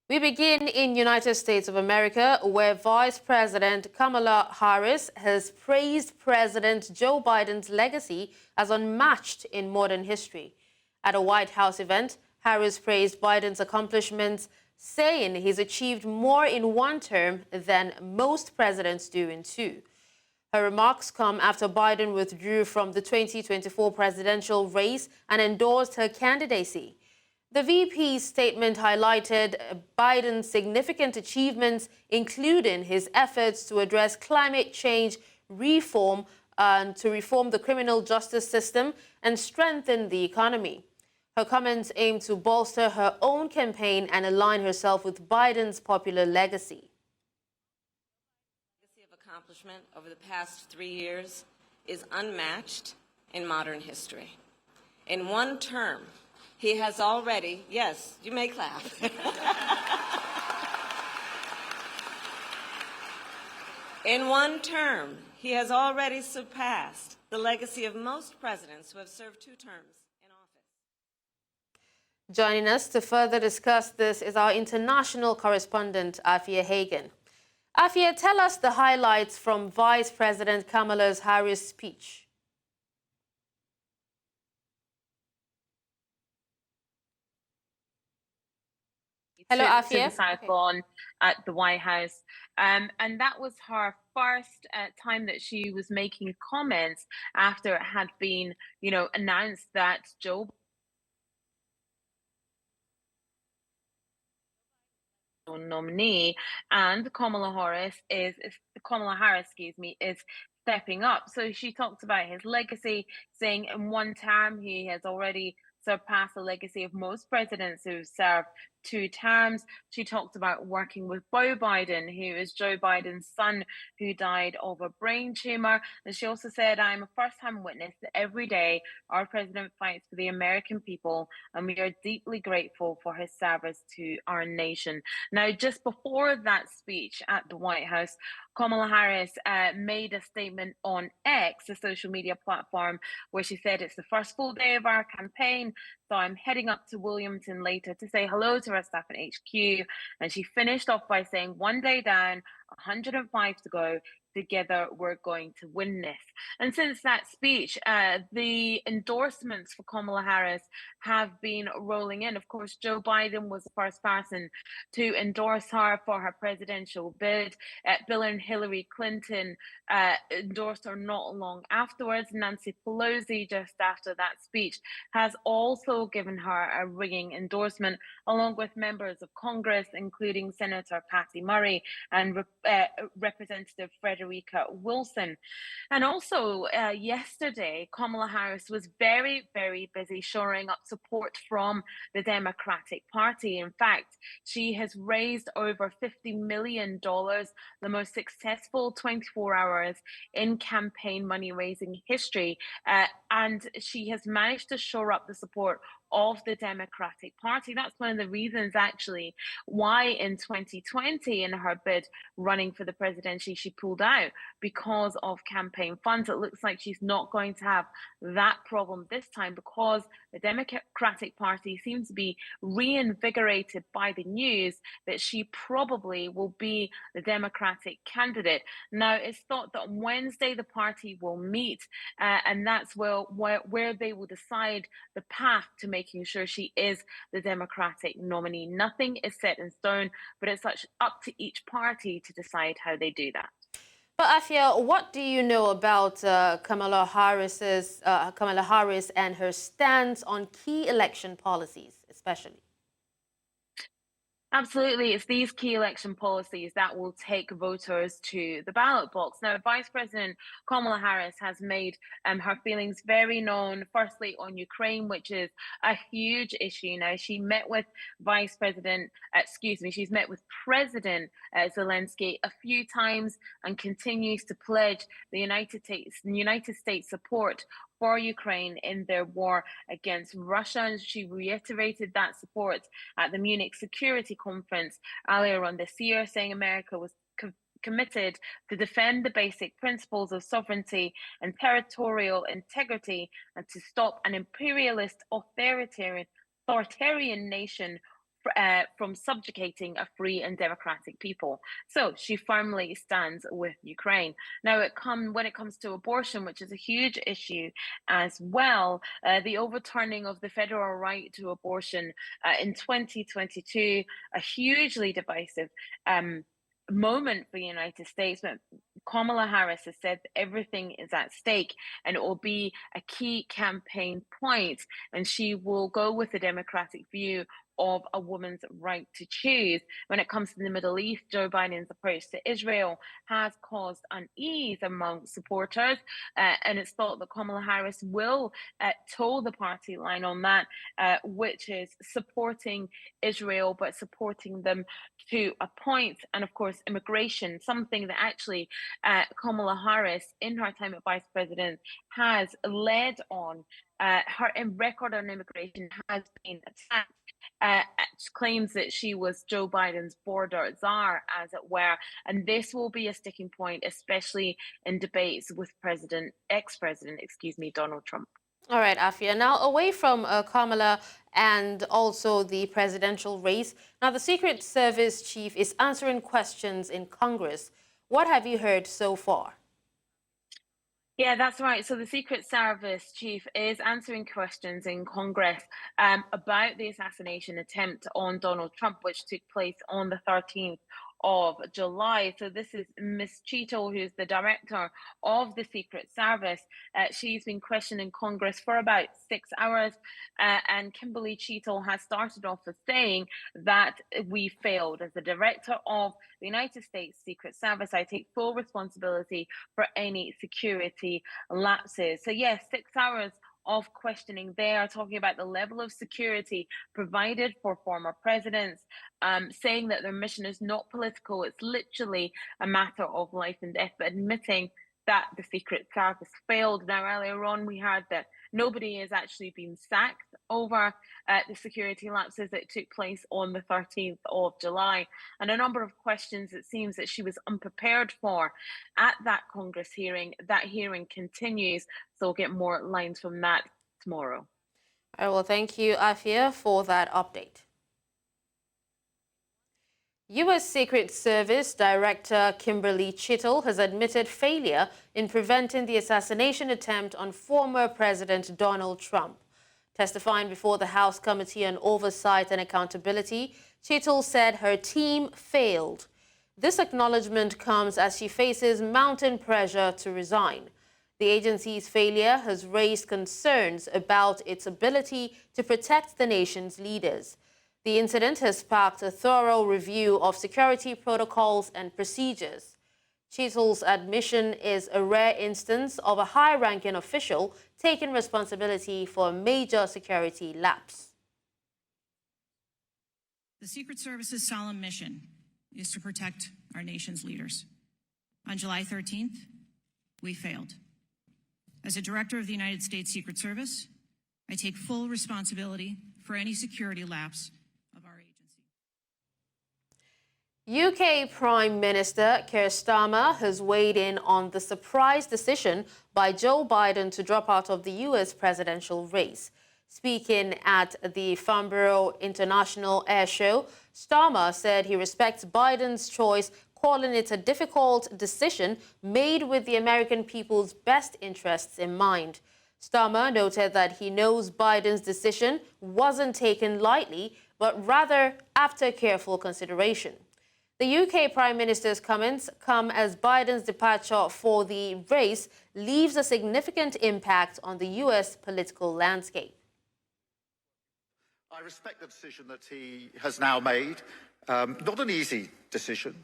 We begin in United States of America, where Vice President Kamala Harris has praised President Joe Biden's legacy as unmatched in modern history. At a White House event, Harris praised Biden's accomplishments, saying he's achieved more in one term than most presidents do in two. Her remarks come after Biden withdrew from the 2024 presidential race and endorsed her candidacy. The VP's statement highlighted Biden's significant achievements, including his efforts to address climate change reform and to reform the criminal justice system and strengthen the economy. Her comments aim to bolster her own campaign and align herself with Biden's popular legacy. The legacy of accomplishment over the past 3 years is unmatched in modern history. In one term, he has already, yes, you may clap. In one term, he has already surpassed the legacy of most presidents who have served 2 terms in office. Joining us to further discuss this is our international correspondent, Afua Hagan. Afua, tell us the highlights from Vice President Kamala Harris' speech. Hello, Afua. To the South Lawn at the White House. And that was her first time that she was making comments after it had been, announced that Joe nominee and Kamala Harris, is stepping up. So she talked about his legacy, saying in one term he has already surpassed the legacy of most presidents who've served 2 terms. She talked about working with Beau Biden, who is Joe Biden's son, who died of a brain tumor. And she also said, "I'm a first-hand witness that every day our president fights for the American people, and we are deeply grateful for his service to our nation." Now, just before that speech at the White House, Kamala Harris made a statement on X, a social media platform, where she said, "It's the first full day of our campaign, so I'm heading up to Wilmington later to say hello to our staff at HQ." And she finished off by saying, "One day down, 105 to go. Together, we're going to win this." And since that speech, the endorsements for Kamala Harris have been rolling in. Of course, Joe Biden was the first person to endorse her for her presidential bid. Bill and Hillary Clinton endorsed her not long afterwards. Nancy Pelosi, just after that speech, has also given her a ringing endorsement, along with members of Congress, including Senator Patty Murray and Representative Frederica Wilson. And also yesterday, Kamala Harris was very, very busy shoring up support from the Democratic Party. In fact, she has raised over $50 million, the most successful 24 hours in campaign money raising history. And she has managed to shore up the support of the Democratic Party. That's one of the reasons, actually, why in 2020, in her bid running for the presidency, she pulled out because of campaign funds. It looks like she's not going to have that problem this time, because the Democratic Party seems to be reinvigorated by the news that she probably will be the Democratic candidate. Now, it's thought that on Wednesday the party will meet, and that's where they will decide the path to making sure she is the Democratic nominee. Nothing is set in stone, but it's up to each party to decide how they do that. But Afua, what do you know about Kamala Harris and her stance on key election policies, especially? Absolutely. It's these key election policies that will take voters to the ballot box. Now, Vice President Kamala Harris has made her feelings very known, firstly on Ukraine, which is a huge issue. Now, she met with she's met with President Zelensky a few times and continues to pledge the United States support for Ukraine in their war against Russia. And she reiterated that support at the Munich Security Conference earlier on this year, saying America was committed to defend the basic principles of sovereignty and territorial integrity, and to stop an imperialist authoritarian nation from subjugating a free and democratic people. So she firmly stands with Ukraine. Now, when it comes to abortion, which is a huge issue as well, the overturning of the federal right to abortion in 2022, a hugely divisive moment for the United States, but Kamala Harris has said everything is at stake and it will be a key campaign point, and she will go with the democratic view of a woman's right to choose. When it comes to the Middle East, Joe Biden's approach to Israel has caused unease among supporters, and it's thought that Kamala Harris will toe the party line on that, which is supporting Israel, but supporting them to a point. And of course, immigration, something that actually Kamala Harris, in her time as vice president, has led on. Her record on immigration has been attacked. Claims that she was Joe Biden's border czar, as it were, and this will be a sticking point, especially in debates with ex-president, Donald Trump. All right, Afia. Now, away from Kamala and also the presidential race, now the Secret Service chief is answering questions in Congress. What have you heard so far? Yeah, that's right. So the Secret Service chief is answering questions in Congress about the assassination attempt on Donald Trump, which took place on the 13th of July. So this is Miss Cheatle, who's the director of the Secret Service. She's been questioned in Congress for about 6 hours, and Kimberly Cheatle has started off with saying that we failed. As the director of the United States Secret Service, I take full responsibility for any security lapses. So yes, 6 hours of questioning there, talking about the level of security provided for former presidents, saying that their mission is not political, it's literally a matter of life and death, but admitting that the Secret Service failed. Now, earlier on, we heard that nobody has actually been sacked over the security lapses that took place on the 13th of July. And a number of questions it seems that she was unprepared for at that Congress hearing. That hearing continues, so we'll get more lines from that tomorrow. All right, well, thank you, Afia, for that update. U.S. Secret Service Director Kimberly Cheatle has admitted failure in preventing the assassination attempt on former President Donald Trump. Testifying before the House Committee on Oversight and Accountability, Cheatle said her team failed. This acknowledgement comes as she faces mounting pressure to resign. The agency's failure has raised concerns about its ability to protect the nation's leaders. The incident has sparked a thorough review of security protocols and procedures. Cheatle's admission is a rare instance of a high-ranking official taking responsibility for a major security lapse. The Secret Service's solemn mission is to protect our nation's leaders. On July 13th, we failed. As a director of the United States Secret Service, I take full responsibility for any security lapse of our agency. UK Prime Minister Keir Starmer has weighed in on the surprise decision by Joe Biden to drop out of the US presidential race. Speaking at the Farnborough International Air Show, Starmer said he respects Biden's choice, calling it a difficult decision made with the American people's best interests in mind. Starmer noted that he knows Biden's decision wasn't taken lightly, but rather after careful consideration. The UK Prime Minister's comments come as Biden's departure for the race leaves a significant impact on the US political landscape. I respect the decision that he has now made. Not an easy decision,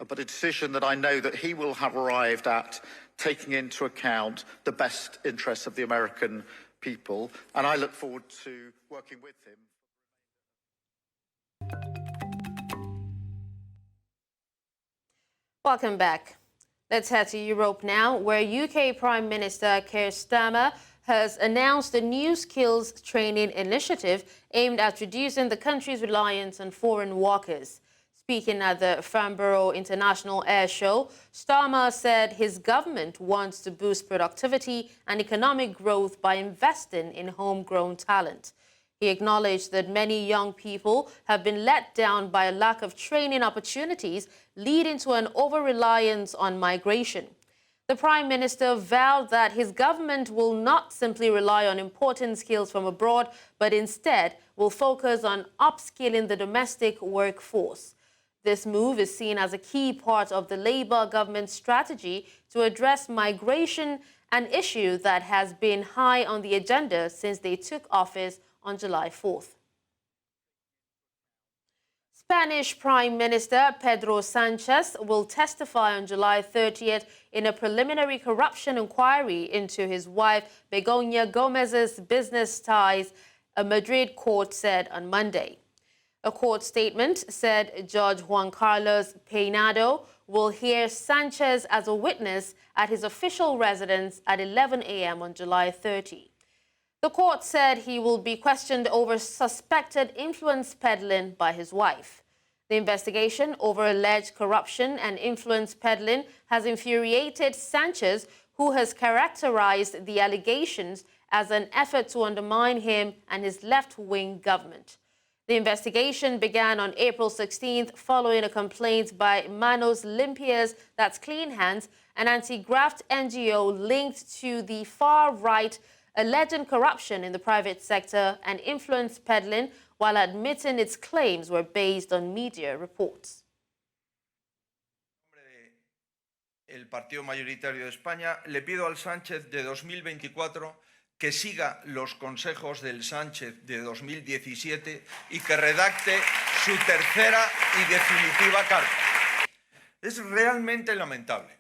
but a decision that I know that he will have arrived at, taking into account the best interests of the American people, and I look forward to working with him. Welcome back. Let's head to Europe now, where UK Prime Minister Keir Starmer has announced a new skills training initiative aimed at reducing the country's reliance on foreign workers. Speaking at the Farnborough International Air Show, Starmer said his government wants to boost productivity and economic growth by investing in homegrown talent. He acknowledged that many young people have been let down by a lack of training opportunities, leading to an over-reliance on migration. The Prime Minister vowed that his government will not simply rely on important skills from abroad, but instead will focus on upskilling the domestic workforce. This move is seen as a key part of the Labour government's strategy to address migration, an issue that has been high on the agenda since they took office on July 4th. Spanish Prime Minister Pedro Sanchez will testify on July 30th in a preliminary corruption inquiry into his wife Begoña Gómez's business ties, a Madrid court said on Monday. A court statement said Judge Juan Carlos Peinado will hear Sanchez as a witness at his official residence at 11 a.m. on July 30. The court said he will be questioned over suspected influence peddling by his wife. The investigation over alleged corruption and influence peddling has infuriated Sanchez, who has characterized the allegations as an effort to undermine him and his left-wing government. The investigation began on April 16th following a complaint by Manos Limpias, that's Clean Hands, an anti-graft NGO linked to the far-right, alleging corruption in the private sector and influence peddling, while admitting its claims were based on media reports. El partido mayoritario de España, le pido al Sánchez de 2024 que siga los consejos del Sánchez de 2017 y que redacte su tercera y definitiva carta. Es realmente lamentable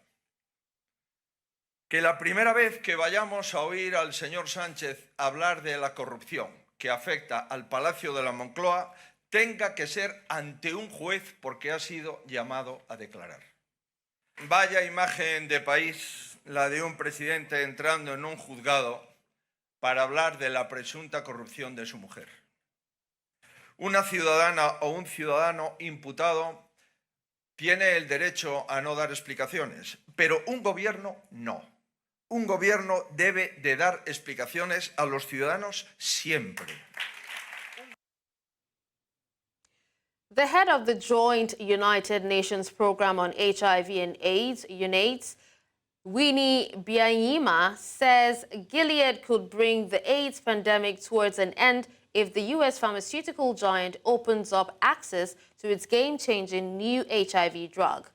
que la primera vez que vayamos a oír al señor Sánchez hablar de la corrupción que afecta al Palacio de la Moncloa tenga que ser ante un juez porque ha sido llamado a declarar. Vaya imagen de país la de un presidente entrando en un juzgado para hablar de la presunta corrupción de su mujer. Una ciudadana o un ciudadano imputado tiene el derecho a no dar explicaciones, pero un gobierno no. Un gobierno debe de dar explicaciones a los ciudadanos siempre. The head of the joint United Nations Programme on HIV and AIDS, UNAIDS, Winnie Byanyima, says Gilead could bring the AIDS pandemic towards an end if the U.S. pharmaceutical giant opens up access to its game-changing new HIV drug.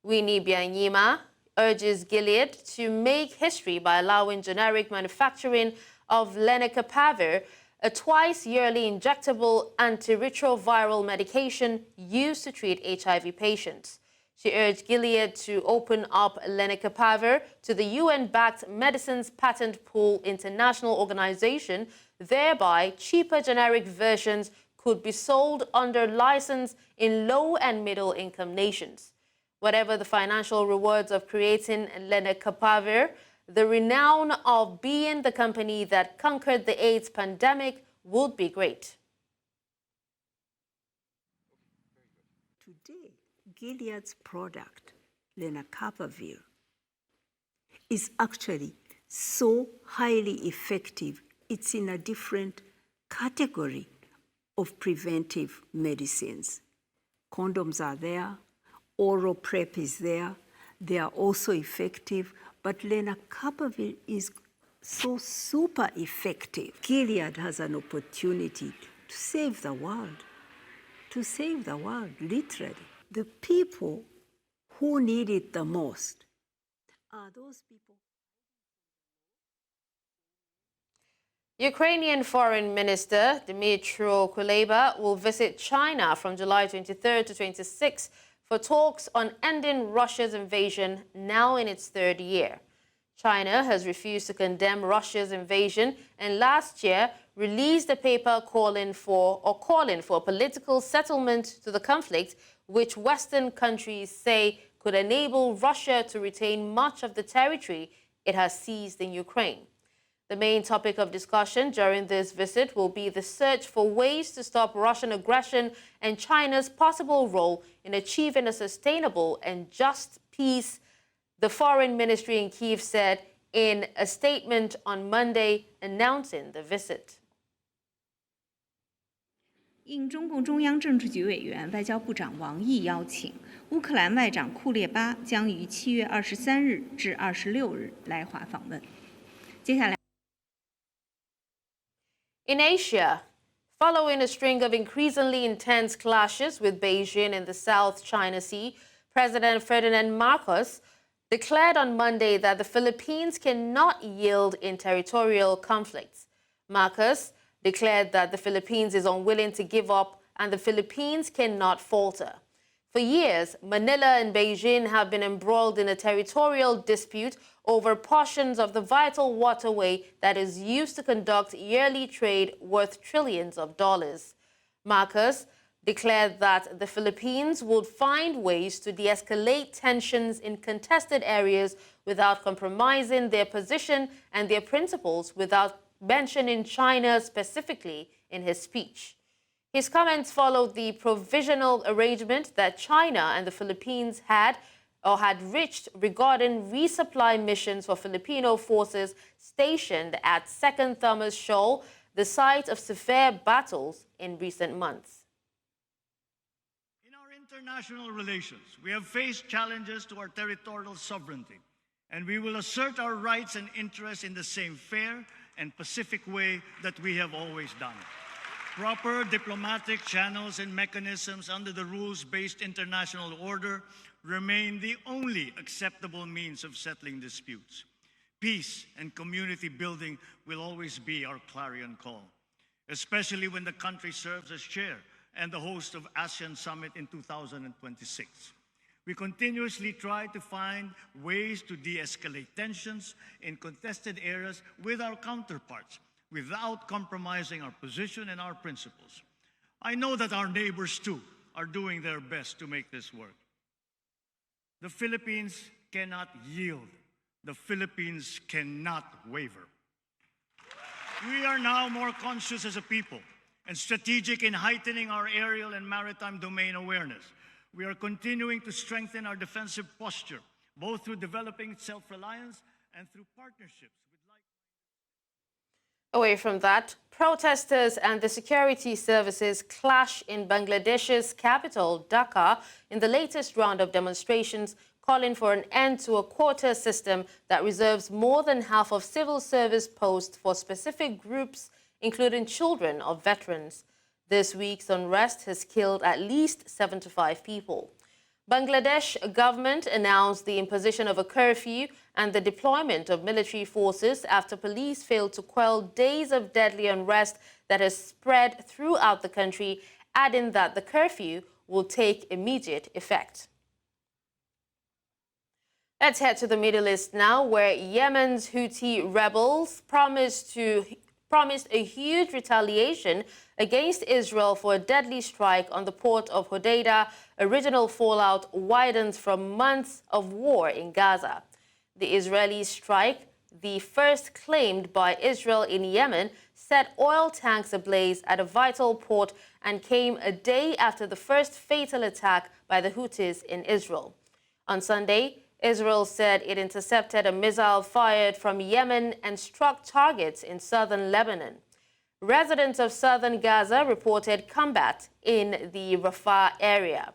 Winnie Byanyima urges Gilead to make history by allowing generic manufacturing of lenacapavir, a twice-yearly injectable antiretroviral medication used to treat HIV patients. She urged Gilead to open up lenacapavir to the UN-backed Medicines Patent Pool International Organization. Thereby, cheaper generic versions could be sold under license in low- and middle-income nations. Whatever the financial rewards of creating lenacapavir, the renown of being the company that conquered the AIDS pandemic would be great. Today, Gilead's product, lenacapavir, is actually so highly effective, it's in a different category of preventive medicines. Condoms are there, oral PrEP is there, they are also effective, but lenacapavir is so super effective. Gilead has an opportunity to save the world, literally. The people who need it the most are those people. Ukrainian Foreign Minister Dmytro Kuleba will visit China from July 23rd to 26th for talks on ending Russia's invasion, now in its third year. China has refused to condemn Russia's invasion and last year released a paper calling for a political settlement to the conflict, which Western countries say could enable Russia to retain much of the territory it has seized in Ukraine. The main topic of discussion during this visit will be the search for ways to stop Russian aggression and China's possible role in achieving a sustainable and just peace, the Foreign Ministry in Kyiv said in a statement on Monday announcing the visit. 应中共中央政治局委员、外交部长王毅邀请，乌克兰外长库列巴将于7月23日至26日来华访问。接下来 In Asia, following a string of increasingly intense clashes with Beijing in the South China Sea, President Ferdinand Marcos declared on Monday that the Philippines cannot yield in territorial conflicts. Marcos declared that the Philippines is unwilling to give up and the Philippines cannot falter. For years, Manila and Beijing have been embroiled in a territorial dispute over portions of the vital waterway that is used to conduct yearly trade worth trillions of dollars. Marcos declared that the Philippines would find ways to de-escalate tensions in contested areas without compromising their position and their principles, without mentioning China specifically in his speech. His comments followed the provisional arrangement that China and the Philippines had reached regarding resupply missions for Filipino forces stationed at 2nd Thomas Shoal, the site of severe battles in recent months. In our international relations, we have faced challenges to our territorial sovereignty, and we will assert our rights and interests in the same fair and pacific way that we have always done. Proper diplomatic channels and mechanisms under the rules-based international order remain the only acceptable means of settling disputes. Peace and community building will always be our clarion call, especially when the country serves as chair and the host of ASEAN Summit in 2026. We continuously try to find ways to de-escalate tensions in contested areas with our counterparts, without compromising our position and our principles. I know that our neighbors, too, are doing their best to make this work. The Philippines cannot yield. The Philippines cannot waver. We are now more conscious as a people and strategic in heightening our aerial and maritime domain awareness. We are continuing to strengthen our defensive posture, both through developing self-reliance and through partnerships with Away from that, protesters and the security services clash in Bangladesh's capital, Dhaka, in the latest round of demonstrations calling for an end to a quota system that reserves more than half of civil service posts for specific groups, including children of veterans. This week's unrest has killed at least 75 people. Bangladesh government announced the imposition of a curfew and the deployment of military forces after police failed to quell days of deadly unrest that has spread throughout the country, adding that the curfew will take immediate effect. Let's head to the Middle East now, where Yemen's Houthi rebels promised a huge retaliation against Israel for a deadly strike on the port of Hodeidah. Original fallout widens from months of war in Gaza. The Israeli strike, the first claimed by Israel in Yemen, set oil tanks ablaze at a vital port and came a day after the first fatal attack by the Houthis in Israel. On Sunday, Israel said it intercepted a missile fired from Yemen and struck targets in southern Lebanon. Residents of southern Gaza reported combat in the Rafah area.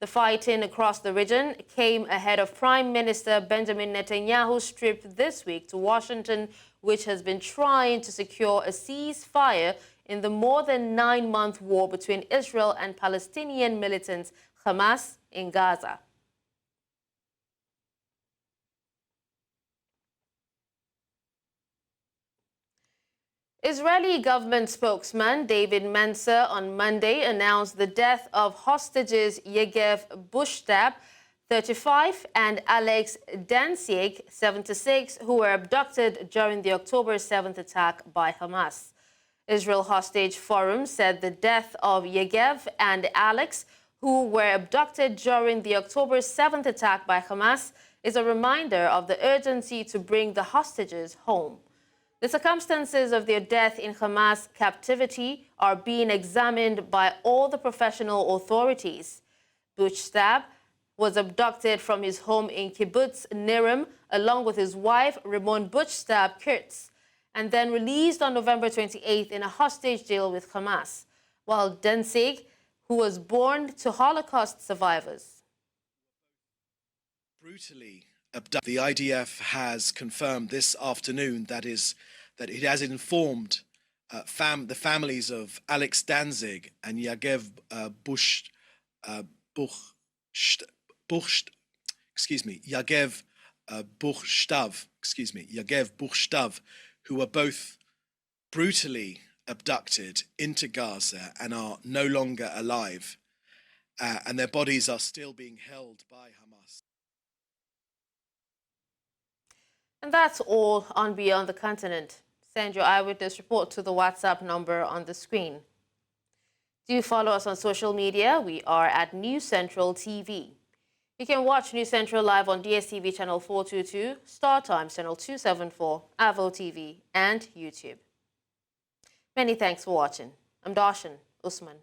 The fighting across the region came ahead of Prime Minister Benjamin Netanyahu's trip this week to Washington, which has been trying to secure a ceasefire in the more than 9-month war between Israel and Palestinian militants Hamas in Gaza. Israeli government spokesman David Mencer on Monday announced the death of hostages Yegev Bushtab, 35, and Alex Dansiek, 76, who were abducted during the October 7th attack by Hamas. Israel Hostage Forum said the death of Yegev and Alex, who were abducted during the October 7th attack by Hamas, is a reminder of the urgency to bring the hostages home. The circumstances of their death in Hamas captivity are being examined by all the professional authorities. Bushtab was abducted from his home in Kibbutz Nirim along with his wife, Ramon Bushtab Kurtz, and then released on November 28th in a hostage deal with Hamas. while Danzig, who was born to Holocaust survivors. Brutally abducted. The IDF has confirmed this afternoon that it has informed the families of Alex Danzig and Yagev Buchstav, who were both brutally abducted into Gaza and are no longer alive, and their bodies are still being held by Hamas. And that's all on Beyond the Continent. Send your eyewitness report to the WhatsApp number on the screen. Do follow us on social media. We are at News Central TV. You can watch News Central live on DSTV channel 422, Star Times channel 274, Avo TV, and YouTube. Many thanks for watching. I'm Darshan Usman.